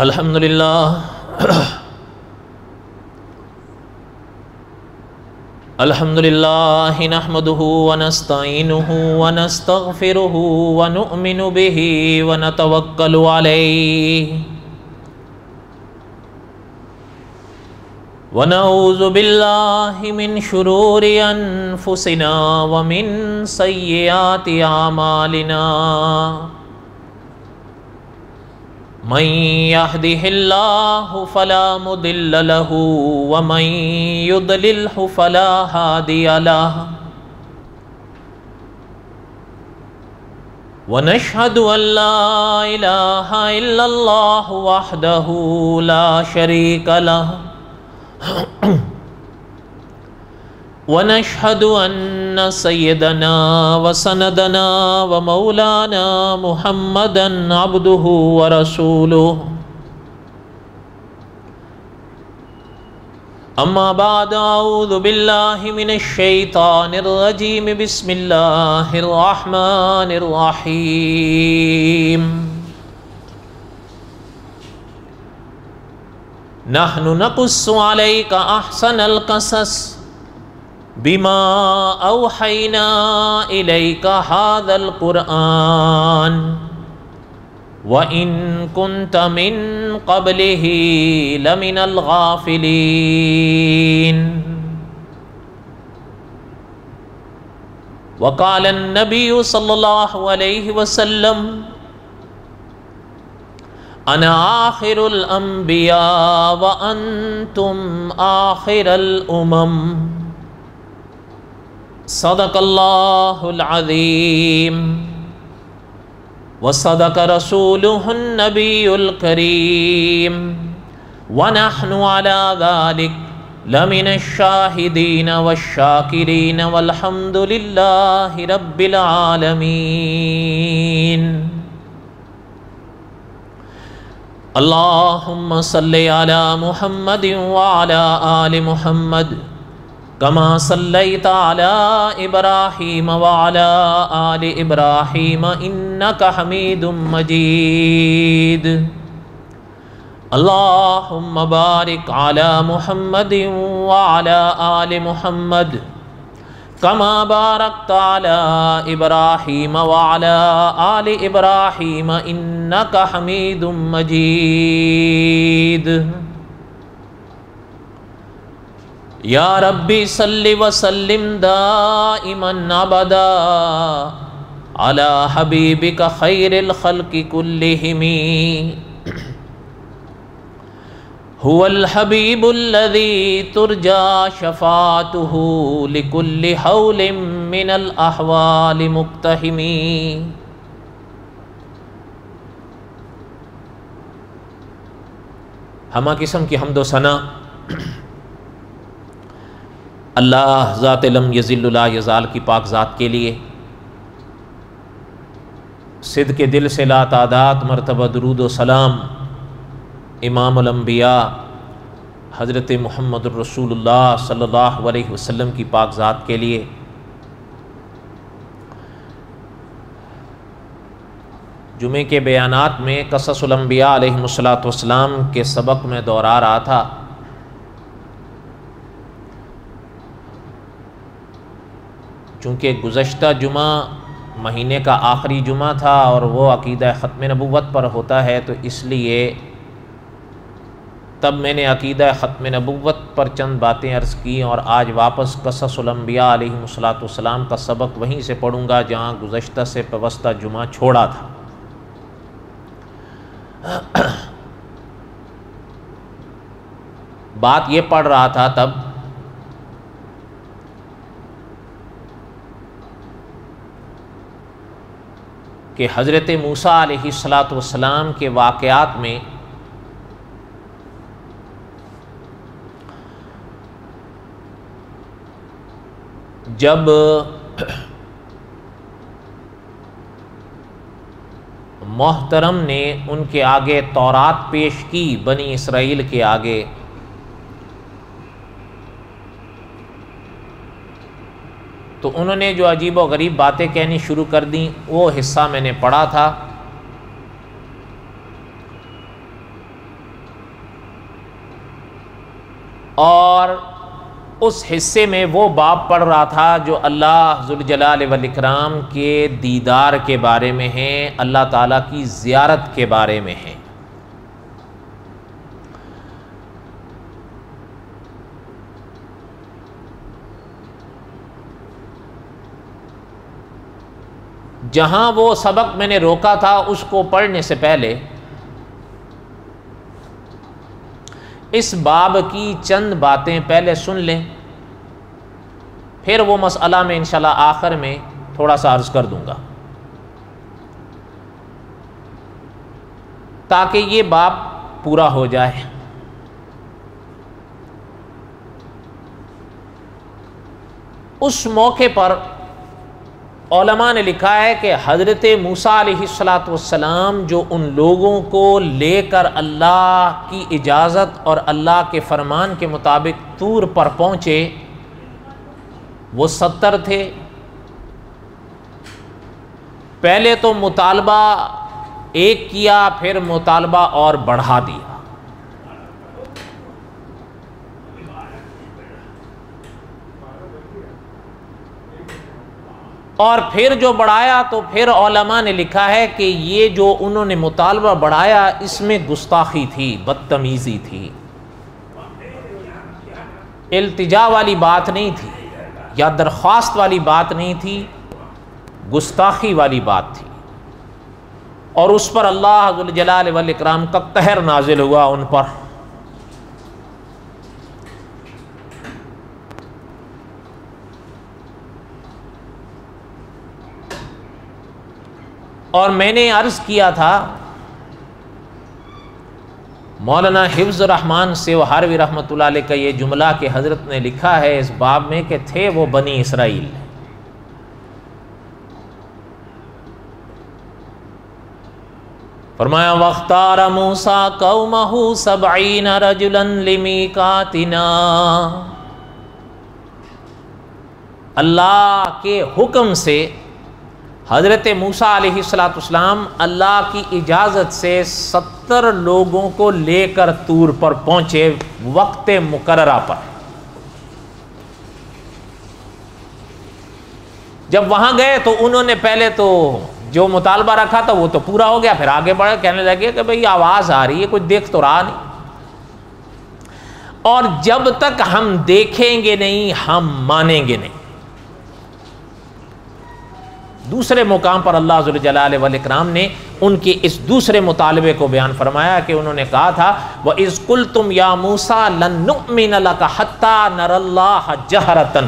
الحمدللہ نحمده ونستعینه ونستغفره ونؤمن به ونتوکل علیہ ونعوذ باللہ من شرور انفسنا ومن سیئات اعمالنا من يهده الله فلا مضل له ومن يضلله فلا هادي له ونشهد أن لا إله إلا الله وحده لا شريك له ونشهد أن سيدنا وسندنا ومولانا محمدا عبده ورسوله أما بعد أعوذ بالله من الشيطان الرجيم بسم الله الرحمن الرحيم نحن نقص عليك أحسن القصص بما اوحینا الیک هذا القرآن وإن كنت من قبله لمن الغافلين وقال النبي صلى الله عليه وسلم انا آخر الانبیاء وانتم آخر الامم صدق اللہ العظیم وصدق رسولہ النبی الکریم ونحن على ذلك لمن الشاہدین والشاکرین والحمد للہ رب العالمین اللہم صلی علی محمد وعلی آل محمد كما صليت على إبراهيم وعلى آل إبراهيم إنك حميد مجيد اللهم بارك على محمد وعلى آل محمد كما باركت على إبراهيم وعلى آل إبراهيم إنك حميد مجيد یا ربی صلی وسلم دائما ابدا علی حبیبک خیر الخلق کلہم هو الحبیب الذی ترجا شفاعته لکل حول من الاحوال مقتحم ہمہ قسم کی حمد و ثنا اللہ ذات لم یزل لا یزال کی پاک ذات کے لیے صدق دل سے لا تعداد مرتبہ درود و سلام امام الانبیاء حضرت محمد الرسول اللہ صلی اللہ علیہ وسلم کی پاک ذات کے لیے۔ جمعے کے بیانات میں قصص الانبیاء علیہم السلام کے سبق میں دہرا رہا تھا چونکہ گزشتہ جمعہ مہینے کا آخری جمعہ تھا اور وہ عقیدہ ختم نبوت پر ہوتا ہے، تو اس لیے تب میں نے عقیدہ ختم نبوت پر چند باتیں عرض کی، اور آج واپس قصص الانبیاء علیہم السلام کا سبق وہیں سے پڑھوں گا جہاں گزشتہ سے پیوستہ جمعہ چھوڑا تھا۔ بات یہ پڑھ رہا تھا تب کہ حضرت موسیٰ علیہ السلام کے واقعات میں جب محترم نے ان کے آگے تورات پیش کی بنی اسرائیل کے آگے، تو انہوں نے جو عجیب و غریب باتیں کہنی شروع کر دیں، وہ حصہ میں نے پڑھا تھا اور اس حصے میں وہ باب پڑھ رہا تھا جو اللہ ذوالجلال والاکرام کے دیدار کے بارے میں ہیں، اللہ تعالیٰ کی زیارت کے بارے میں ہیں۔ جہاں وہ سبق میں نے روکا تھا اس کو پڑھنے سے پہلے اس باب کی چند باتیں پہلے سن لیں، پھر وہ مسئلہ میں انشاءاللہ آخر میں تھوڑا سا عرض کر دوں گا، تاکہ یہ باب پورا ہو جائے۔ اس موقع پر علماء نے لکھا ہے کہ حضرت موسیٰ علیہ السلام جو ان لوگوں کو لے کر اللہ کی اجازت اور اللہ کے فرمان کے مطابق طور پر پہنچے، وہ 70 تھے۔ پہلے تو مطالبہ ایک کیا، پھر مطالبہ اور بڑھا دیا، اور پھر جو بڑھایا تو پھر علماء نے لکھا ہے کہ یہ جو انہوں نے مطالبہ بڑھایا اس میں گستاخی تھی، بدتمیزی تھی، التجا والی بات نہیں تھی یا درخواست والی بات نہیں تھی، گستاخی والی بات تھی، اور اس پر اللہ ذوالجلال والاکرام کا قہر نازل ہوا ان پر۔ اور میں نے عرض کیا تھا مولانا حفظ الرحمان سیوہاروی رحمۃ اللہ علیہ کا یہ جملہ کہ حضرت نے لکھا ہے اس باب میں کہ تھے وہ بنی اسرائیل، فرمایا وَاخْتَارَ مُوسَىٰ قَوْمَهُ 70 رَجُلًا لِمِيقَاتِنَا، اللہ کے حکم سے حضرت موسیٰ علیہ السلام اللہ کی اجازت سے 70 لوگوں کو لے کر طور پر پہنچے وقت مقررہ پر۔ جب وہاں گئے تو انہوں نے پہلے تو جو مطالبہ رکھا تھا وہ تو پورا ہو گیا، پھر آگے بڑھے، کہنے لگے کہ بھئی آواز آ رہی ہے، کچھ دیکھ تو رہا نہیں، اور جب تک ہم دیکھیں گے نہیں ہم مانیں گے نہیں۔ دوسرے مقام پر اللہ ذوالجلال والاکرام نے ان کے اس دوسرے مطالبے کو بیان فرمایا کہ انہوں نے کہا تھا وَإِذْ قُلْتُمْ يَا مُوسَىٰ لَن نُؤْمِنَ لَكَ حَتَّىٰ نَرَى اللَّهَ جَهْرَةً،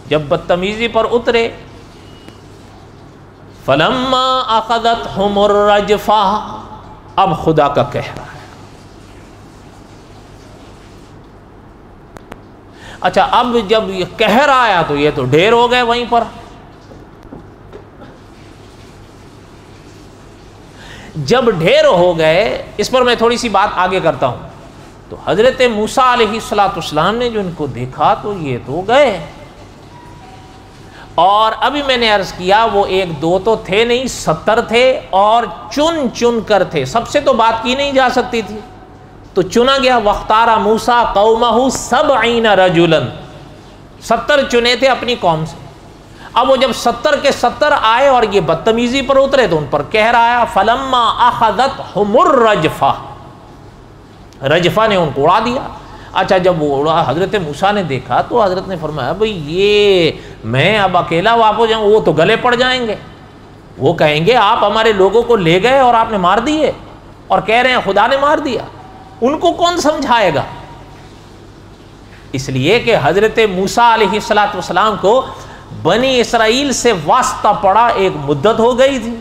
جب بدتمیزی پر اترے فَلَمَّا أَخَذَتْهُمُ الرَّجْفَةُ، اب خدا کا کہہ رہا ہے۔ اچھا اب جب یہ قہر آیا تو یہ تو ڈھیر ہو گئے وہیں پر، جب ڈھیر ہو گئے، اس پر میں تھوڑی سی بات آگے کرتا ہوں، تو حضرت موسیٰ علیہ السلام نے جو ان کو دیکھا تو یہ تو گئے، اور ابھی میں نے عرض کیا وہ 1-2 تو تھے نہیں، 70 تھے، اور چن چن کر تھے، سب سے تو بات کی نہیں جا سکتی تھی، تو چنا گیا وَاخْتَارَ مُوسَىٰ قَوْمَهُ 70 رَجُلًا، 70 چنے تھے اپنی قوم سے۔ اب وہ جب 70 کے 70 آئے اور یہ بدتمیزی پر اترے تو ان پر کہر آیا فَلَمَّا أَخَذَتْهُمُ الرَّجْفَةُ، رجفہ نے ان کو اڑا دیا۔ اچھا جب وہ اڑا حضرت موسیٰ نے دیکھا تو حضرت نے فرمایا بھئی یہ میں اب اکیلا واپس جاؤں، وہ تو گلے پڑ جائیں گے، وہ کہیں گے آپ ہمارے لوگوں کو لے گئے اور آپ نے مار دیے، اور کہہ رہے ہیں خدا نے مار دیا، ان کو کون سمجھائے گا؟ اس لیے کہ حضرت موسیٰ علیہ السلام کو بنی اسرائیل سے واسطہ پڑا ایک مدت ہو گئی تھی،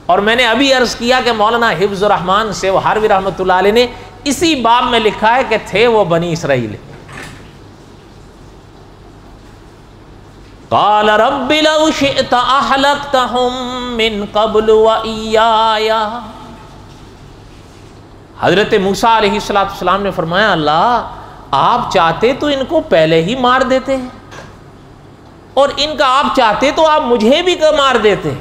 اور میں نے ابھی عرض کیا کہ مولانا حفظ الرحمان سیوہاروی رحمۃ اللہ علیہ نے اسی باب میں لکھا ہے کہ تھے وہ بنی اسرائیل۔ قال رب لو شئت اہلکتہم من قبل وإیایا، حضرت موسیٰ علیہ السلام نے فرمایا اللہ آپ چاہتے تو ان کو پہلے ہی مار دیتے ہیں، اور ان کا آپ چاہتے تو آپ مجھے بھی مار دیتے،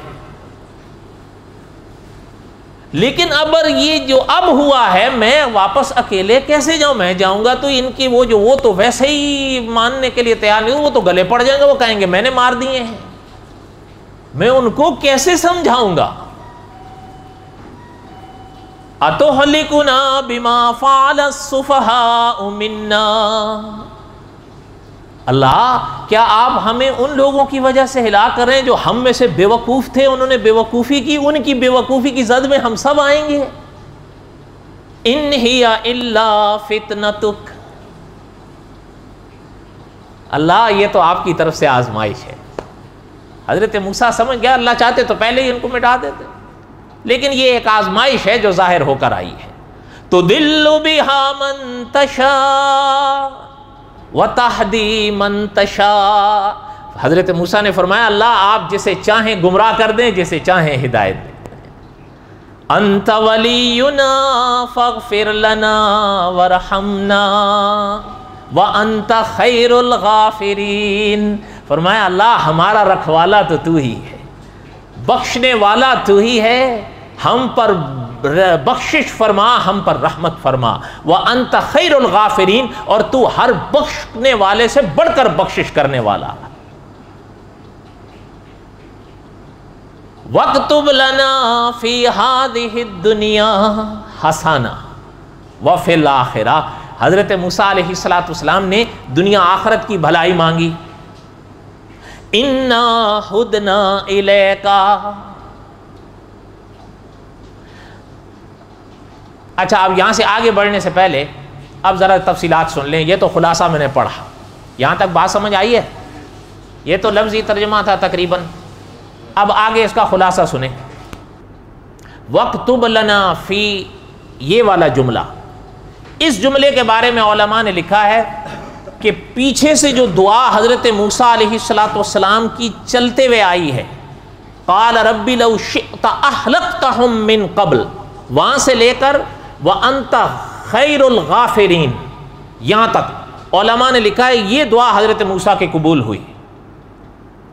لیکن اگر یہ جو اب ہوا ہے میں واپس اکیلے کیسے جاؤں؟ میں جاؤں گا تو ان کی وہ تو ویسے ہی ماننے کے لیے تیار نہیں، وہ تو گلے پڑ جائیں گے، وہ کہیں گے میں نے مار دیے ہیں، میں ان کو کیسے سمجھاؤں گا؟ اتہلکنا بما فعل السفہاء منا، اللہ کیا آپ ہمیں ان لوگوں کی وجہ سے ہلاک کر رہے ہیں جو ہم میں سے بے وقوف تھے، انہوں نے بے وقوفی کی، ان کی بے وقوفی کی زد میں ہم سب آئیں گے؟ ان ہی الا فتنتک، اللہ یہ تو آپ کی طرف سے آزمائش ہے۔ حضرت موسیٰ سمجھ گیا اللہ چاہتے تو پہلے ہی ان کو مٹا دیتے، لیکن یہ ایک آزمائش ہے جو ظاہر ہو کر آئی ہے۔ تُضِلُّ بِهَا مَن تَشَاءُ وَتَهْدِي مَن تَشَاءُ، حضرت موسیٰ نے فرمایا اللہ آپ جسے چاہیں گمراہ کر دیں، جسے چاہیں ہدایت دیں۔ أَنْتَ وَلِيُّنَا فَاغْفِرْ لَنَا وَارْحَمْنَا وَأَنْتَ خَيْرُ الْغَافِرِينَ، فرمایا اللہ ہمارا رکھوالا تو ہی ہے، بخشنے والا تو ہی ہے، ہم پر بخشش فرما، ہم پر رحمت فرما، وَأَنْتَ خَيْرُ الْغَافِرِينَ، اور تو ہر بخشنے والے سے بڑھ کر بخشش کرنے والا۔ وَاكْتُبْ لَنَا فِي هَذِهِ الدُّنْيَا حَسَنَةً وَفِي الْآخِرَةِ، حضرت موسیٰ علیہ السلام نے دنیا آخرت کی بھلائی مانگی۔ اِنَّا هُدْنَا إِلَيْكَ، اچھا اب یہاں سے آگے بڑھنے سے پہلے اب ذرا تفصیلات سن لیں، یہ تو خلاصہ میں نے پڑھا، یہاں تک بات سمجھ آئی ہے؟ یہ تو لفظی ترجمہ تھا تقریباً، اب آگے اس کا خلاصہ سنیں۔ وَاكْتُبْ لَنَا فِي، یہ والا جملہ، اس جملے کے بارے میں علماء نے لکھا ہے کہ پیچھے سے جو دعا حضرت موسیٰ علیہ السلام کی چلتے ہوئے آئی ہے، قال رب لو شئت اہلکتہم من قبل، وہاں سے لے کر وانت خیر الغافرین، یہاں تک علماء نے لکھا ہے یہ دعا حضرت موسیٰ کے قبول ہوئی،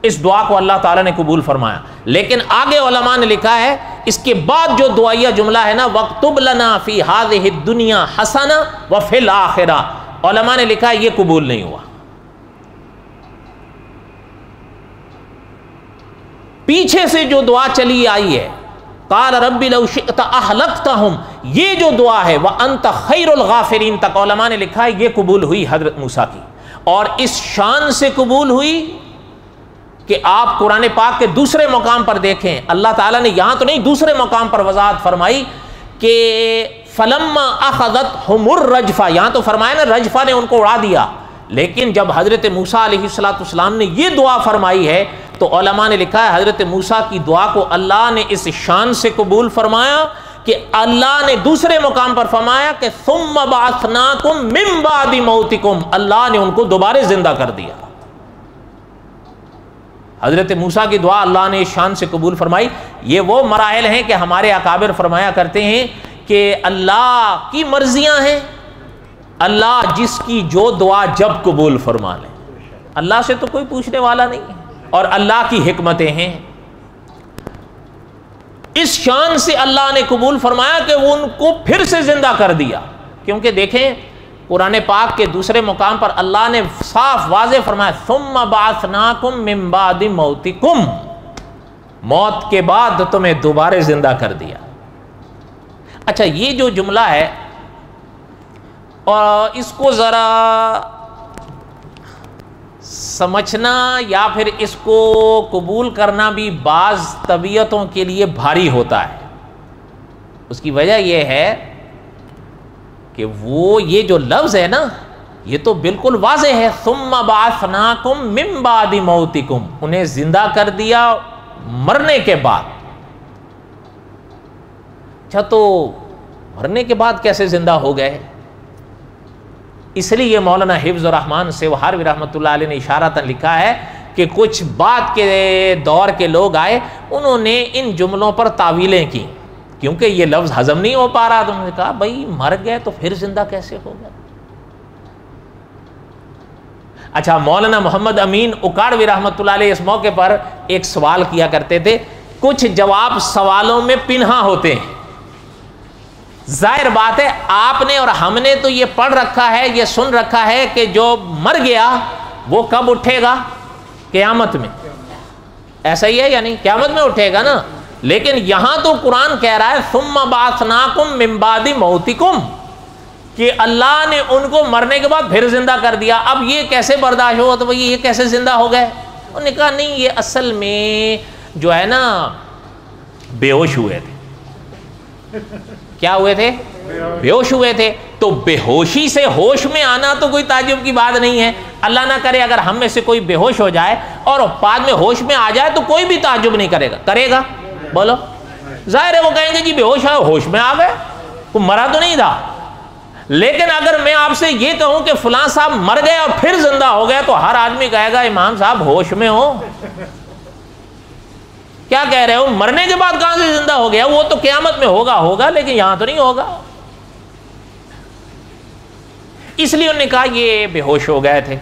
اس دعا کو اللہ تعالیٰ نے قبول فرمایا۔ لیکن آگے علماء نے لکھا ہے اس کے بعد جو دعائیہ جملہ ہے نا، وَاكْتُبْ لَنَا فِي هَذِهِ الدُّنْيَا حَسَنَةً وَفِي الْآخِرَةِ، علماء نے لکھا ہے یہ قبول نہیں ہوا۔ پیچھے سے جو دعا چلی آئی ہے قال رب لو شئت اہلکتہم، یہ جو دعا ہے وانت خیر الغافرین تک علماء نے لکھا ہے یہ قبول ہوئی حضرت موسیٰ کی، اور اس شان سے قبول ہوئی کہ آپ قرآن پاک کے دوسرے مقام پر دیکھیں، اللہ تعالیٰ نے یہاں تو نہیں دوسرے مقام پر وضاحت فرمائی کہ فلما اخذتہم الرجفہ، یہاں تو فرمایا نا رجفہ نے ان کو اڑا دیا، لیکن جب حضرت موسیٰ علیہ السلام نے یہ دعا فرمائی ہے تو علماء نے لکھا ہے حضرت موسیٰ کی دعا کو اللہ نے اس شان سے قبول فرمایا کہ اللہ نے دوسرے مقام پر فرمایا کہ ثم بعثناکم من بعد موتکم، اللہ نے ان کو دوبارہ زندہ کر دیا۔ حضرت موسیٰ کی دعا اللہ نے اس شان سے قبول فرمائی۔ یہ وہ مراحل ہیں کہ ہمارے اکابر فرمایا کرتے ہیں کہ اللہ کی مرضیاں ہیں، اللہ جس کی جو دعا جب قبول فرما لے، اللہ سے تو کوئی پوچھنے والا نہیں ہے، اور اللہ کی حکمتیں ہیں۔ اس شان سے اللہ نے قبول فرمایا کہ وہ ان کو پھر سے زندہ کر دیا، کیونکہ دیکھیں قرآن پاک کے دوسرے مقام پر اللہ نے صاف واضح فرمایا ثم بعثناکم من بعد موتکم، موت کے بعد تمہیں دوبارہ زندہ کر دیا۔ اچھا یہ جو جملہ ہے اور اس کو ذرا سمجھنا یا پھر اس کو قبول کرنا بھی بعض طبیعتوں کے لیے بھاری ہوتا ہے۔ اس کی وجہ یہ ہے کہ وہ یہ جو لفظ ہے نا یہ تو بالکل واضح ہے، ثم بعثناکم من بعد موتکم، انہیں زندہ کر دیا مرنے کے بعد۔ اچھا تو مرنے کے بعد کیسے زندہ ہو گئے؟ اس لیے مولانا حفظ الرحمان سیوہاروی رحمۃ اللہ علیہ نے اشارتاً لکھا ہے کہ کچھ بعد کے دور کے لوگ آئے، انہوں نے ان جملوں پر تعویلیں کی، کیونکہ یہ لفظ ہضم نہیں ہو پا رہا، تو انہوں نے کہا بھائی مر گئے تو پھر زندہ کیسے ہو گئے؟ اچھا مولانا محمد امین اکاڑوی رحمۃ اللہ علیہ اس موقع پر ایک سوال کیا کرتے تھے، کچھ جواب سوالوں میں پنہا ہوتے ہیں، ظاہر بات ہے آپ نے اور ہم نے تو یہ پڑھ رکھا ہے، یہ سن رکھا ہے کہ جو مر گیا وہ کب اٹھے گا؟ قیامت میں، ایسا ہی ہے یا نہیں؟ قیامت میں اٹھے گا نا۔ لیکن یہاں تو قرآن کہہ رہا ہے ثم بعثناکم من بعد موتکم، کہ اللہ نے ان کو مرنے کے بعد پھر زندہ کر دیا۔ اب یہ کیسے برداشت ہوا؟ تو بھئی یہ کیسے زندہ ہو گئے؟ انہوں نے کہا نہیں، یہ اصل میں جو ہے نا بے ہوش ہوئے تھے۔ کیا ہوئے تھے؟ بے ہوش ہوئے تھے۔ تو بے ہوشی سے ہوش میں آنا تو کوئی تعجب کی بات نہیں ہے۔ اللہ نہ کرے اگر ہم میں سے کوئی بے ہوش ہو جائے اور بعد میں ہوش میں آ جائے تو کوئی بھی تعجب نہیں کرے گا، کرے گا؟ بولو، ظاہر ہے وہ کہیں گے جی بے ہوش ہے، ہوش میں آ گئے، کوئی مرا تو نہیں تھا۔ لیکن اگر میں آپ سے یہ کہوں کہ فلاں صاحب مر گئے اور پھر زندہ ہو گئے، تو ہر آدمی کہے گا امام صاحب ہوش میں ہو، کیا کہہ رہے ہو؟ مرنے کے بعد کہاں سے زندہ ہو گیا؟ وہ تو قیامت میں ہوگا لیکن یہاں تو نہیں ہوگا۔ اس لیے انہوں نے کہا یہ بے ہوش ہو گئے تھے،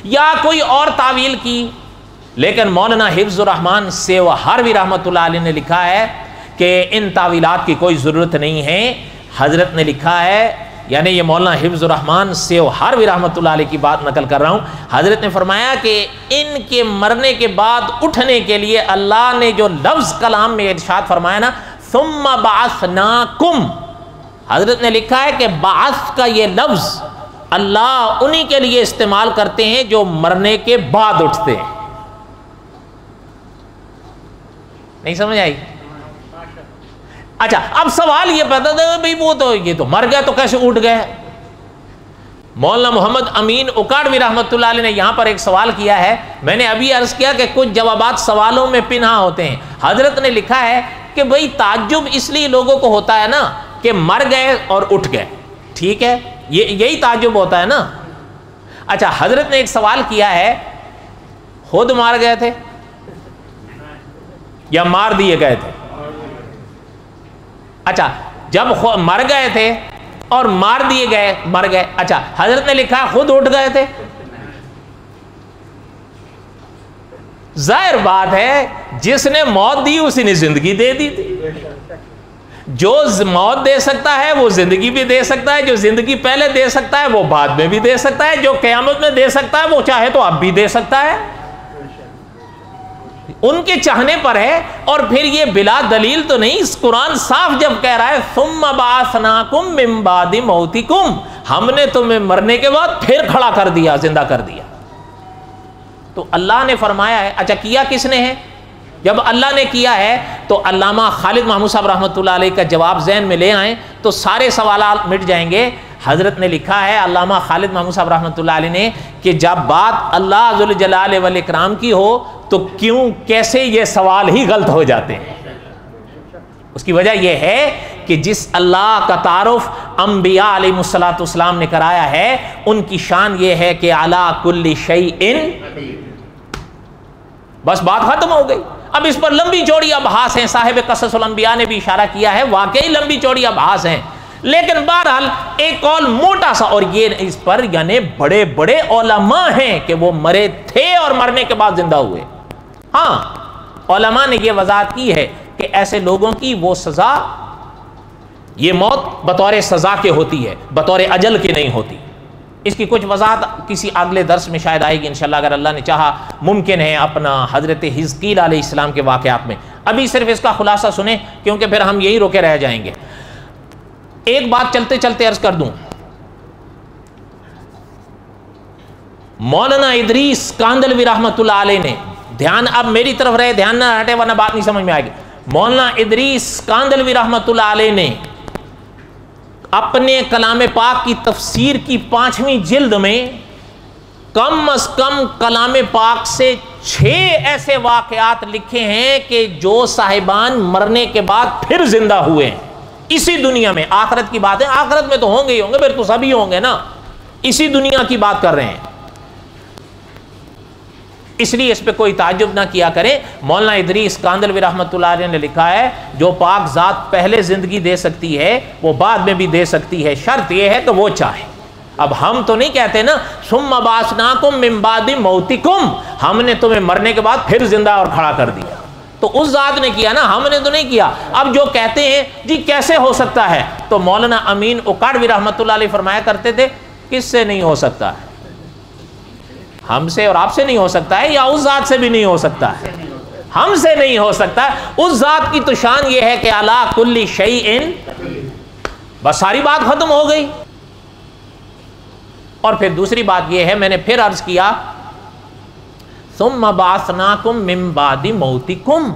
یا کوئی اور تعویل کی۔ لیکن مولانا حفظ الرحمان سیوہروی رحمۃ اللہ علیہ نے لکھا ہے کہ ان تعویلات کی کوئی ضرورت نہیں ہے۔ حضرت نے لکھا ہے، یعنی یہ مولانا حفظ الرحمان سیوہروی رحمۃ اللہ علیہ کی بات نقل کر رہا ہوں، حضرت نے فرمایا کہ ان کے مرنے کے بعد اٹھنے کے لیے اللہ نے جو لفظ کلام میں ارشاد فرمایا نا ثم بعثناکم، حضرت نے لکھا ہے کہ بعث کا یہ لفظ اللہ انہی کے لیے استعمال کرتے ہیں جو مرنے کے بعد اٹھتے ہیں۔ نہیں سمجھ آئی؟ اچھا، اب سوال یہ پیدا تھا بھئی وہ تو یہ تو مر گیا تو کیسے اٹھ گئے؟ مولانا محمد امین اکاڑوی رحمۃ اللہ علیہ نے یہاں پر ایک سوال کیا ہے۔ میں نے ابھی عرض کیا کہ کچھ جوابات سوالوں میں پنہا ہوتے ہیں۔ حضرت نے لکھا ہے کہ بھئی تعجب اس لیے لوگوں کو ہوتا ہے نا کہ مر گئے اور اٹھ گئے، ٹھیک ہے، یہی تعجب ہوتا ہے نا۔ اچھا، حضرت نے ایک سوال کیا ہے، خود مار گئے تھے یا مار دیے گئے تھے؟ اچھا، جب مر گئے تھے اور مار دیے گئے، مر گئے، اچھا حضرت نے لکھا خود اٹھ گئے تھے؟ ظاہر بات ہے جس نے موت دی اسی نے زندگی دے دی تھی۔ جو موت دے سکتا ہے وہ زندگی بھی دے سکتا ہے، جو زندگی پہلے دے سکتا ہے وہ بعد میں بھی دے سکتا ہے، جو قیامت میں دے سکتا ہے وہ چاہے تو اب بھی دے سکتا ہے، ان کے چاہنے پر ہے۔ اور پھر یہ بلا دلیل تو نہیں، اس قرآن صاف جب کہہ رہا ہے ثم بعثناکم من بعد موتکم، ہم نے تمہیں مرنے کے بعد پھر کھڑا کر دیا، زندہ کر دیا، تو اللہ نے فرمایا ہے۔ اچھا، کیا کس نے ہے؟ جب اللہ نے کیا ہے تو علامہ خالد محمود صاحب رحمۃ اللہ علیہ کا جواب ذہن میں لے آئیں تو سارے سوالات مٹ جائیں گے۔ حضرت نے لکھا ہے علامہ خالد محمود صاحب رحمۃ اللہ علیہ نے کہ جب بات اللہ ذوالجلال والاکرام کی ہو تو کیسے یہ سوال ہی غلط ہو جاتے ہیں؟ اس کی وجہ یہ ہے کہ جس اللہ کا تعارف انبیاء علیہ الصلوۃ والسلام نے کرایا ہے ان کی شان یہ ہے کہ علی کل شیء، بس بات ختم ہو گئی۔ اب اس پر لمبی چوڑی ابحاث ہیں، صاحب قصص الانبیاء نے بھی اشارہ کیا ہے، واقعی لمبی چوڑی ابحاث ہیں، لیکن بہرحال ایک قول موٹا سا، اور یہ اس پر یعنی بڑے بڑے علماء ہیں کہ وہ مرے تھے اور مرنے کے بعد زندہ ہوئے۔ ہاں، علماء نے یہ وضاحت کی ہے کہ ایسے لوگوں کی وہ سزا، یہ موت بطور سزا کے ہوتی ہے، بطور اجل کے نہیں ہوتی۔ اس کی کچھ وضاحت کسی اگلے درس میں شاید آئے گی انشاءاللہ، اگر اللہ نے چاہا، ممکن ہے اپنا حضرت حزقیل علیہ السلام کے واقعات میں۔ ابھی صرف اس کا خلاصہ سنیں کیونکہ پھر ہم یہی روکے رہ جائیں گے۔ ایک بات چلتے چلتے عرض کر دوں، مولانا ادریس کاندلوی رحمۃ اللہ علیہ نے، دھیان اب میری طرف رہے، دھیان نہ ہٹے ورنہ بات نہیں سمجھ میں آئے گی۔ مولانا ادریس کاندلوی رحمۃ اللہ علیہ نے اپنے کلام پاک کی تفسیر کی 5ویں جلد میں کم از کم کلام پاک سے 6 ایسے واقعات لکھے ہیں کہ جو صاحبان مرنے کے بعد پھر زندہ ہوئے ہیں اسی دنیا میں۔ آخرت کی بات ہے، آخرت میں تو ہوں گے ہی ہوں گے، پھر تو سبھی ہوں گے نا، اسی دنیا کی بات کر رہے ہیں، اس لیے اس پہ کوئی تعجب نہ کیا کریں۔ مولانا ادریس کاندلوی رحمۃ اللہ علیہ نے لکھا ہے جو پاک ذات پہلے زندگی دے سکتی ہے وہ بعد میں بھی دے سکتی ہے، شرط یہ ہے کہ وہ چاہے۔ اب ہم تو نہیں کہتے نا ثم بعثناکم من بعد موتکم، ہم نے تمہیں مرنے کے بعد پھر زندہ اور کھڑا کر دیا، تو اس ذات نے کیا نا، ہم نے تو نہیں کیا۔ اب جو کہتے ہیں جی کیسے ہو سکتا ہے، تو مولانا امین اکاڑوی رحمۃ اللہ علیہ فرمایا کرتے تھے کس سے نہیں ہو سکتا ہے؟ ہم سے اور آپ سے نہیں ہو سکتا ہے، یا اس ذات سے بھی نہیں ہو سکتا ہے؟ ہم سے نہیں ہو سکتا ہے۔ اس ذات کی تو شان یہ ہے کہ علی کل شیء، بس ساری بات ختم ہو گئی۔ اور پھر دوسری بات یہ ہے، میں نے پھر عرض کیا ثم بعثناکم من بعد موتکم،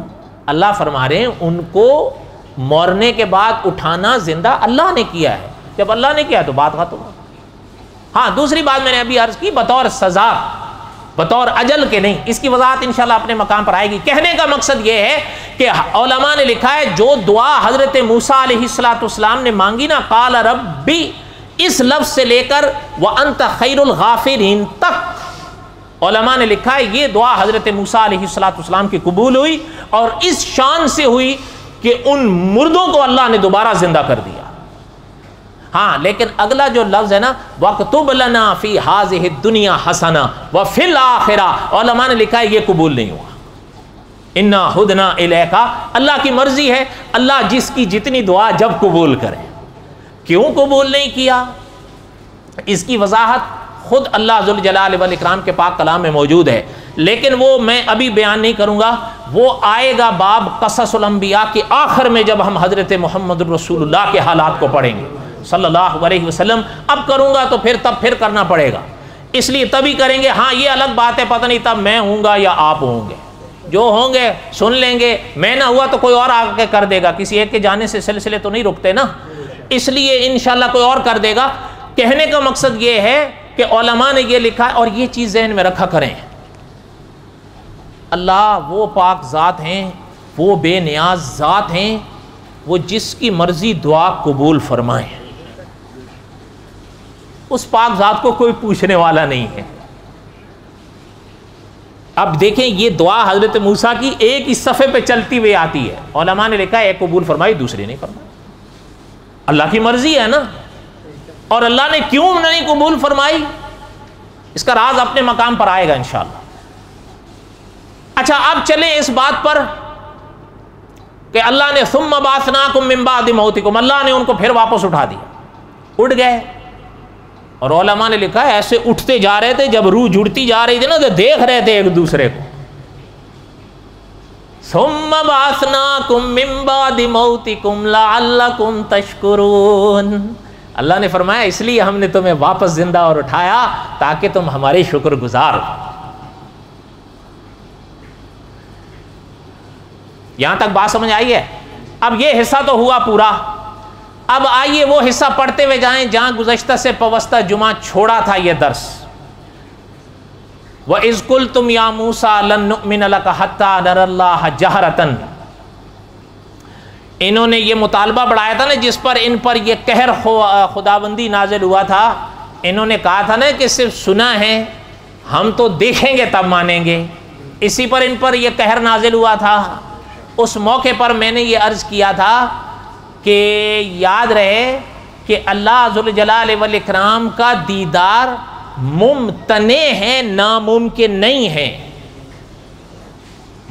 اللہ فرما رہے ہیں ان کو مرنے کے بعد اٹھانا زندہ اللہ نے کیا ہے۔ جب اللہ نے کیا تو بات ختم ہو۔ ہاں دوسری بات میں نے ابھی عرض کی بطور سزا، بطور اجل کے نہیں، اس کی وضاحت انشاءاللہ اپنے مقام پر آئے گی۔ کہنے کا مقصد یہ ہے کہ علماء نے لکھا ہے جو دعا حضرت موسیٰ علیہ السلام نے مانگی نا، قال ربی، اس لفظ سے لے کر وَأَنْتَ خَيْرُ الْغَافِرِينَ تک علماء نے لکھا ہے یہ دعا حضرت موسیٰ علیہ السلام کی قبول ہوئی، اور اس شان سے ہوئی کہ ان مردوں کو اللہ نے دوبارہ زندہ کر دیا۔ ہاں لیکن اگلا جو لفظ ہے نا وَاكْتُبْ لَنَا فِي هَذِهِ الدُّنْيَا حَسَنَةً وَفِي الْآخِرَةِ، علماء نے لکھا ہے یہ قبول نہیں ہوا۔ اِنَّا هُدْنَا إِلَيْكَ، اللہ کی مرضی ہے، اللہ جس کی جتنی دعا جب قبول کرے۔ کیوں قبول نہیں کیا؟ اس کی وضاحت خود اللہ ذوالجلال والاکرام کے پاک کلام میں موجود ہے، لیکن وہ میں ابھی بیان نہیں کروں گا، وہ آئے گا باب قصص الانبیاء کے آخر میں جب ہم حضرت محمد رسول اللہ کے حالات کو پڑھیں گے صلی اللہ علیہ وسلم۔ اب کروں گا تو تب پھر کرنا پڑے گا، اس لیے تبھی کریں گے۔ ہاں یہ الگ بات ہے، پتہ نہیں تب میں ہوں گا یا آپ ہوں گے، جو ہوں گے سن لیں گے، میں نہ ہوا تو کوئی اور آ کے کر دے گا، کسی ایک کے جانے سے سلسلے تو نہیں رکتے نا، اس لیے انشاءاللہ کوئی اور کر دے گا۔ کہنے کا مقصد یہ ہے کہ علماء نے یہ لکھا ہے، اور یہ چیز ذہن میں رکھا کریں، اللہ وہ پاک ذات ہیں، وہ بے نیاز ذات ہیں، وہ جس کی مرضی دعا قبول فرمائیں، اس پاک ذات کو کوئی پوچھنے والا نہیں ہے۔ اب دیکھیں یہ دعا حضرت موسیٰ کی ایک ہی صفحے پہ چلتی ہوئی آتی ہے، علماء نے لکھا ہے ایک قبول فرمائی دوسری نہیں فرمائی، اللہ کی مرضی ہے نا۔ اور اللہ نے کیوں نہیں قبول فرمائی، اس کا راز اپنے مقام پر آئے گا انشاءاللہ۔ اچھا اب چلیں اس بات پر کہ اللہ نے ثم بعثناکم من بعد موتکم، اللہ نے ان کو پھر واپس اٹھا دیا، اٹھ گئے۔ اور علماء نے لکھا ہے ایسے اٹھتے جا رہے تھے، جب روح جڑتی جا رہی تھی نا تو دیکھ رہے تھے ایک دوسرے کو۔ ثم بعثناکم من بعد موتکم لعلکم تشکرون، اللہ نے فرمایا اس لیے ہم نے تمہیں واپس زندہ اور اٹھایا تاکہ تم ہمارے شکر گزار ہو۔ یہاں تک بات سمجھ آئی ہے؟ اب یہ حصہ تو ہوا پورا، اب آئیے وہ حصہ پڑھتے ہوئے جائیں جہاں گزشتہ سے پوستہ جمعہ چھوڑا تھا یہ درس۔ وَإِذْ قُلْتُمْ يَا مُوسَىٰ لَن نُؤْمِنَ لَكَ حَتَّىٰ نَرَى اللَّهَ جَهْرَةً، انہوں نے یہ مطالبہ بڑھایا تھا نا، جس پر ان پر یہ قہر خداوندی نازل ہوا تھا، انہوں نے کہا تھا نا کہ صرف سنا ہے، ہم تو دیکھیں گے تب مانیں گے، اسی پر ان پر یہ قہر نازل ہوا تھا۔ اس موقع پر میں نے یہ عرض کیا تھا کہ یاد رہے کہ اللہ ذوالجلال والاکرام کا دیدار ممتنع ہے، ناممکن نہیں ہے۔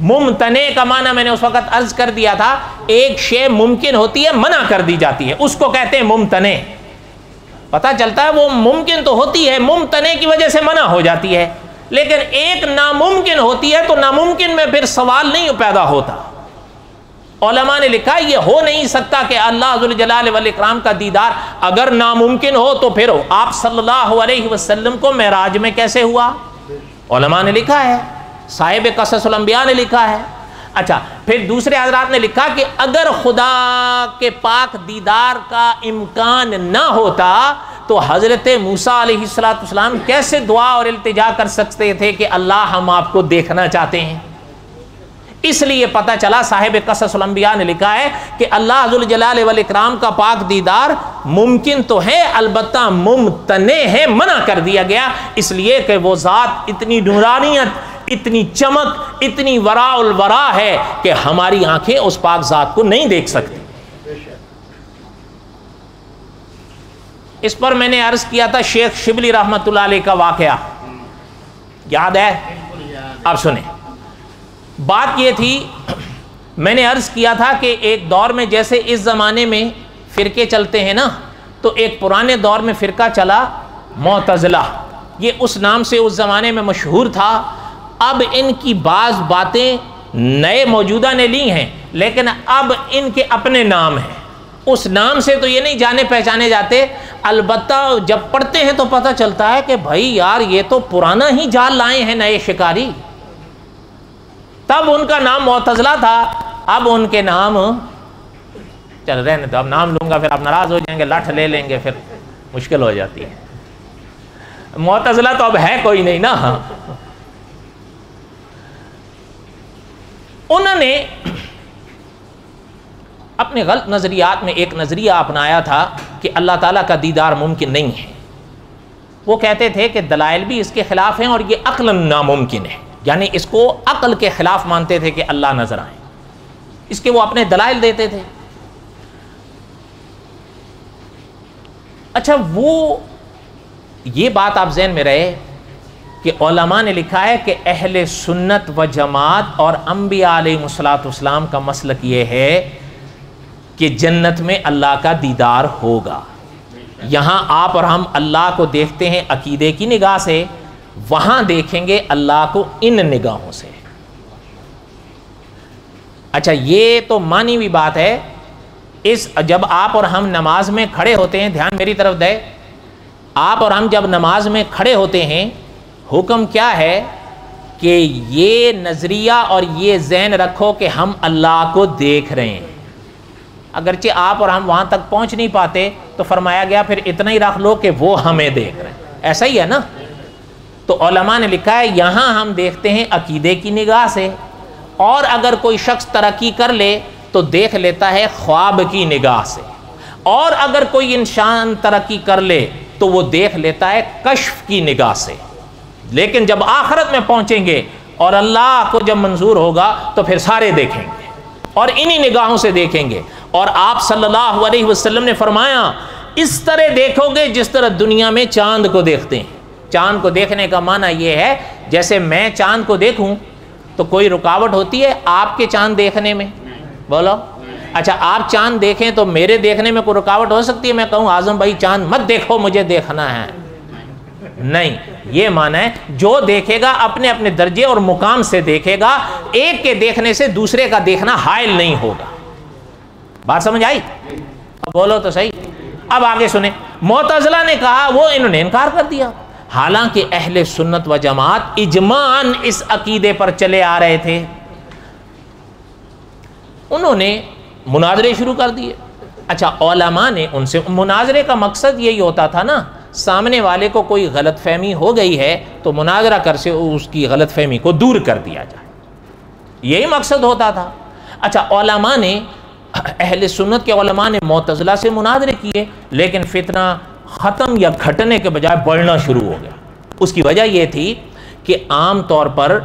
ممتنع کا معنی میں نے اس وقت عرض کر دیا تھا، ایک شے ممکن ہوتی ہے منع کر دی جاتی ہے، اس کو کہتے ہیں ممتنع۔ پتہ چلتا ہے وہ ممکن تو ہوتی ہے، ممتنع کی وجہ سے منع ہو جاتی ہے، لیکن ایک ناممکن ہوتی ہے تو ناممکن میں پھر سوال نہیں پیدا ہوتا۔ علماء نے لکھا یہ ہو نہیں سکتا کہ اللہ ذوالجلال والاکرام کا دیدار اگر ناممکن ہو تو پھر آپ صلی اللہ علیہ وسلم کو معراج میں کیسے ہوا؟ علماء نے لکھا ہے، صاحب قصص الانبیاء نے لکھا ہے۔ اچھا پھر دوسرے حضرات نے لکھا کہ اگر خدا کے پاک دیدار کا امکان نہ ہوتا تو حضرت موسیٰ علیہ السلام کیسے دعا اور التجا کر سکتے تھے کہ اللہ ہم آپ کو دیکھنا چاہتے ہیں؟ اس لیے پتہ چلا صاحب قصص الانبیاء نے لکھا ہے کہ اللہ ذوالجلال والاکرام کا پاک دیدار ممکن تو ہے البتہ ممتنع ہے، منع کر دیا گیا، اس لیے کہ وہ ذات اتنی نورانیت، اتنی چمک، اتنی وراء الورا ہے کہ ہماری آنکھیں اس پاک ذات کو نہیں دیکھ سکتی۔ اس پر میں نے عرض کیا تھا شیخ شبلی رحمۃ اللہ علیہ کا واقعہ، یاد ہے؟ اب سنیں، بات یہ تھی میں نے عرض کیا تھا کہ ایک دور میں جیسے اس زمانے میں فرقے چلتے ہیں نا، تو ایک پرانے دور میں فرقہ چلا معتزلہ، یہ اس نام سے اس زمانے میں مشہور تھا۔ اب ان کی بعض باتیں نئے موجودہ نے لی ہیں، لیکن اب ان کے اپنے نام ہیں، اس نام سے تو یہ نہیں جانے پہچانے جاتے، البتہ جب پڑھتے ہیں تو پتہ چلتا ہے کہ بھائی یار یہ تو پرانا ہی جال لائے ہیں نئے شکاری۔ تب ان کا نام معتزلہ تھا، اب ان کے نام چل رہے تو اب نام لوں گا پھر آپ ناراض ہو جائیں گے، لٹھ لے لیں گے، پھر مشکل ہو جاتی ہے۔ معتزلہ تو اب ہے کوئی نہیں نا۔ انہوں نے اپنے غلط نظریات میں ایک نظریہ اپنایا تھا کہ اللہ تعالیٰ کا دیدار ممکن نہیں ہے۔ وہ کہتے تھے کہ دلائل بھی اس کے خلاف ہیں اور یہ عقلاً ناممکن ہے، یعنی اس کو عقل کے خلاف مانتے تھے کہ اللہ نظر آئیں، اس کے وہ اپنے دلائل دیتے تھے۔ اچھا، وہ یہ بات آپ ذہن میں رہے کہ علماء نے لکھا ہے کہ اہل سنت و جماعت اور انبیاء علیہ السلام کا مسلک یہ ہے کہ جنت میں اللہ کا دیدار ہوگا۔ یہاں آپ اور ہم اللہ کو دیکھتے ہیں عقیدے کی نگاہ سے، وہاں دیکھیں گے اللہ کو ان نگاہوں سے۔ اچھا، یہ تو مانی ہوئی بات ہے۔ جب آپ اور ہم نماز میں کھڑے ہوتے ہیں، دھیان میری طرف دے، آپ اور ہم جب نماز میں کھڑے ہوتے ہیں، حکم کیا ہے کہ یہ نظریہ اور یہ ذہن رکھو کہ ہم اللہ کو دیکھ رہے ہیں۔ اگرچہ آپ اور ہم وہاں تک پہنچ نہیں پاتے تو فرمایا گیا پھر اتنا ہی رکھ لو کہ وہ ہمیں دیکھ رہے ہیں، ایسا ہی ہے نا۔ تو علماء نے لکھا ہے یہاں ہم دیکھتے ہیں عقیدے کی نگاہ سے، اور اگر کوئی شخص ترقی کر لے تو دیکھ لیتا ہے خواب کی نگاہ سے، اور اگر کوئی انسان ترقی کر لے تو وہ دیکھ لیتا ہے کشف کی نگاہ سے۔ لیکن جب آخرت میں پہنچیں گے اور اللہ کو جب منظور ہوگا تو پھر سارے دیکھیں گے اور انہی نگاہوں سے دیکھیں گے۔ اور آپ صلی اللہ علیہ وسلم نے فرمایا اس طرح دیکھو گے جس طرح دنیا میں چاند کو دیکھتے ہیں۔ چاند کو دیکھنے کا معنی یہ ہے جیسے میں چاند کو دیکھوں تو کوئی رکاوٹ ہوتی ہے آپ کے چاند دیکھنے میں؟ بولو۔ اچھا، آپ چاند دیکھیں تو میرے دیکھنے میں کوئی رکاوٹ ہو سکتی ہے؟ میں کہوں اعظم بھائی چاند مت دیکھو، مجھے دیکھنا ہے؟ نہیں، یہ معنی ہے جو دیکھے گا اپنے اپنے درجے اور مقام سے دیکھے گا، ایک کے دیکھنے سے دوسرے کا دیکھنا حائل نہیں ہوگا۔ بات سمجھ آئی؟ بولو تو صحیح۔ اب آگے سنیں، معتزلہ نے کہا، وہ انہوں نے انکار کر دیا، حالانکہ اہل سنت و جماعت اجماعاً اس عقیدے پر چلے آ رہے تھے۔ انہوں نے مناظرے شروع کر دیے۔ اچھا، علماء نے ان سے، مناظرے کا مقصد یہی ہوتا تھا نا، سامنے والے کو کوئی غلط فہمی ہو گئی ہے تو مناظرہ کر سے اس کی غلط فہمی کو دور کر دیا جائے، یہی مقصد ہوتا تھا۔ اچھا، علماء نے، اہل سنت کے علماء نے معتزلہ سے مناظرے کیے، لیکن فتنہ ختم یا گھٹنے کے بجائے بڑھنا شروع ہو گیا۔ اس کی وجہ یہ تھی کہ عام طور پر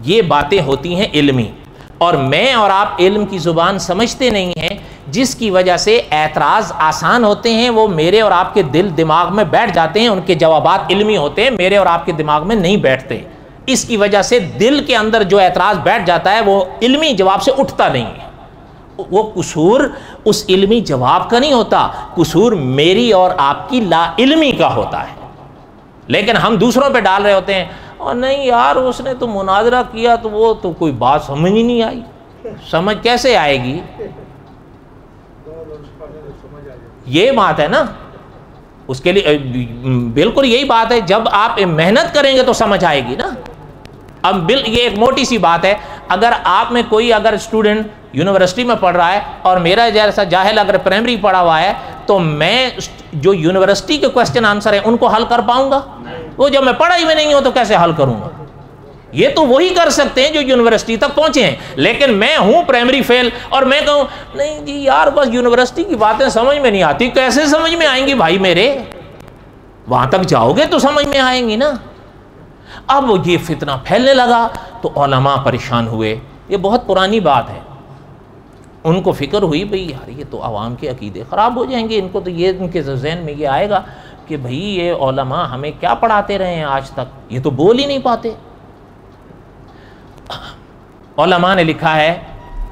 یہ باتیں ہوتی ہیں علمی، اور میں اور آپ علم کی زبان سمجھتے نہیں ہیں، جس کی وجہ سے اعتراض آسان ہوتے ہیں، وہ میرے اور آپ کے دل دماغ میں بیٹھ جاتے ہیں، ان کے جوابات علمی ہوتے ہیں، میرے اور آپ کے دماغ میں نہیں بیٹھتے۔ اس کی وجہ سے دل کے اندر جو اعتراض بیٹھ جاتا ہے وہ علمی جواب سے اٹھتا نہیں ہے۔ وہ قصور اس علمی جواب کا نہیں ہوتا، قصور میری اور آپ کی لا علمی کا ہوتا ہے۔ لیکن ہم دوسروں پہ ڈال رہے ہوتے ہیں، اور نہیں یار اس نے تو مناظرہ کیا تو وہ تو کوئی بات سمجھ ہی نہیں آئی۔ سمجھ کیسے آئے گی؟ یہ بات ہے نا، اس کے لیے بالکل یہی بات ہے، جب آپ محنت کریں گے تو سمجھ آئے گی نا۔ اب یہ ایک موٹی سی بات ہے، اگر آپ میں کوئی اگر اسٹوڈنٹ یونیورسٹی میں پڑھ رہا ہے اور میرا جیسا جاہل اگر پرائمری پڑھا ہوا ہے تو میں جو یونیورسٹی کے کوسچن آنسر ہیں ان کو حل کر پاؤں گا؟ وہ جب میں پڑھائی میں نہیں ہوں تو کیسے حل کروں گا؟ یہ تو وہی کر سکتے ہیں جو یونیورسٹی تک پہنچے ہیں، لیکن میں ہوں پرائمری فیل اور میں کہوں نہیں جی یار بس یونیورسٹی کی باتیں سمجھ میں نہیں آتی، کیسے سمجھ میں آئیں گی بھائی میرے؟ وہاں تک جاؤ گے تو سمجھ میں آئیں گی نا۔ اب یہ فتنہ پھیلنے لگا تو علماء پریشان ہوئے۔ یہ بہت پرانی بات ہے، ان کو فکر ہوئی بھئی یار یہ تو عوام کے عقیدے خراب ہو جائیں گے، ان کو تو یہ ان کے ذہن میں یہ آئے گا کہ بھئی یہ علماء ہمیں کیا پڑھاتے رہے ہیں آج تک، یہ تو بول ہی نہیں پاتے۔ علماء نے لکھا ہے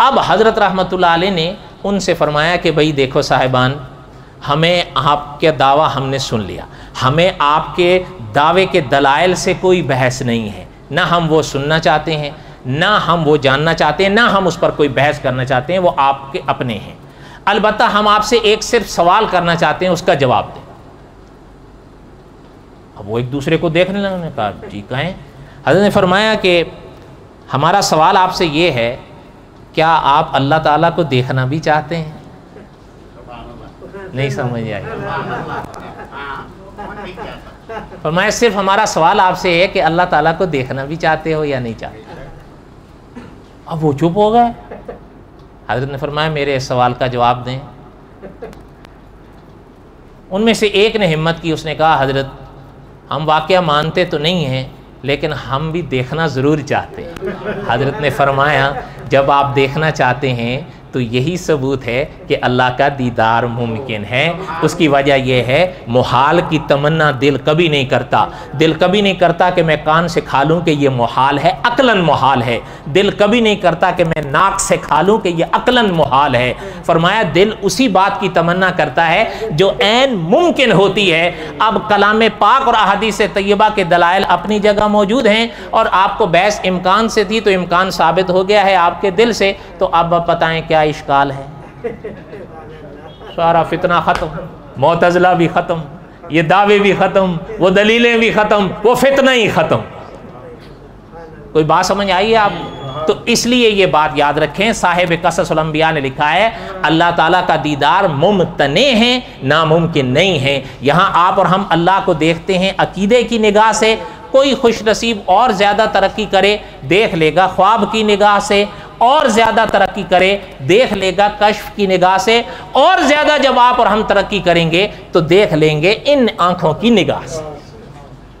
اب حضرت رحمۃ اللہ علیہ نے ان سے فرمایا کہ بھئی دیکھو صاحبان، ہمیں آپ کے دعویٰ ہم نے سن لیا، ہمیں آپ کے دعوے کے دلائل سے کوئی بحث نہیں ہے، نہ ہم وہ سننا چاہتے ہیں، نہ ہم وہ جاننا چاہتے ہیں، نہ ہم اس پر کوئی بحث کرنا چاہتے ہیں، وہ آپ کے اپنے ہیں، البتہ ہم آپ سے ایک صرف سوال کرنا چاہتے ہیں، اس کا جواب دیں۔ اب وہ ایک دوسرے کو دیکھنے لگے، نے کہا جی کہیں۔ حضرت نے فرمایا کہ ہمارا سوال آپ سے یہ ہے، کیا آپ اللہ تعالیٰ کو دیکھنا بھی چاہتے ہیں؟ نہیں سمجھ آئی؟ فرمایا صرف ہمارا سوال آپ سے ہے کہ اللہ تعالیٰ کو دیکھنا بھی چاہتے ہو یا نہیں چاہتے؟ اب وہ چپ ہو گئے۔ حضرت نے فرمایا میرے اس سوال کا جواب دیں۔ ان میں سے ایک نے ہمت کی، اس نے کہا حضرت ہم واقعہ مانتے تو نہیں ہیں لیکن ہم بھی دیکھنا ضرور چاہتے ہیں۔ حضرت نے فرمایا جب آپ دیکھنا چاہتے ہیں تو یہی ثبوت ہے کہ اللہ کا دیدار ممکن ہے۔ اس کی وجہ یہ ہے محال کی تمنا دل کبھی نہیں کرتا، دل کبھی نہیں کرتا کہ میں کان سے کھا لوں کہ یہ محال ہے، عقلاً محال ہے۔ دل کبھی نہیں کرتا کہ میں ناک سے کھا لوں کہ یہ عقلاً محال ہے۔ فرمایا دل اسی بات کی تمنا کرتا ہے جو عین ممکن ہوتی ہے۔ اب کلام پاک اور احادیث طیبہ کے دلائل اپنی جگہ موجود ہیں، اور آپ کو بحث امکان سے تھی تو امکان ثابت ہو گیا ہے آپ کے دل سے، تو اب بتائیں کیا اشکال ہے؟ سارا فتنہ ختم، معتزلہ بھی ختم، یہ دعوے بھی ختم، وہ دلیلیں بھی ختم، وہ فتنہ ہی ختم۔ کوئی بات سمجھ آئی ہے آپ؟ تو اس لیے یہ بات یاد رکھیں، صاحب قصص الانبیاء نے لکھا ہے اللہ تعالیٰ کا دیدار ممتنع ہے، ناممکن نہیں ہے۔ یہاں آپ اور ہم اللہ کو دیکھتے ہیں عقیدے کی نگاہ سے، کوئی خوش نصیب اور زیادہ ترقی کرے دیکھ لے گا خواب کی نگاہ سے، اور زیادہ ترقی کرے دیکھ لے گا کشف کی نگاہ سے، اور زیادہ جب آپ اور ہم ترقی کریں گے تو دیکھ لیں گے ان آنکھوں کی نگاہ سے۔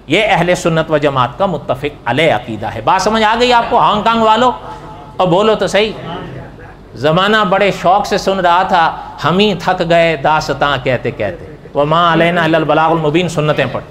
یہ اہل سنت و جماعت کا متفق علیہ عقیدہ ہے۔ بات سمجھ آ گئی آپ کو؟ ہانگ کانگ والو اور بولو تو صحیح۔ زمانہ بڑے شوق سے سن رہا تھا، ہم ہی تھک گئے داستاں کہتے کہتے، وما علینا الا البلاغ المبین، سنتیں پڑھ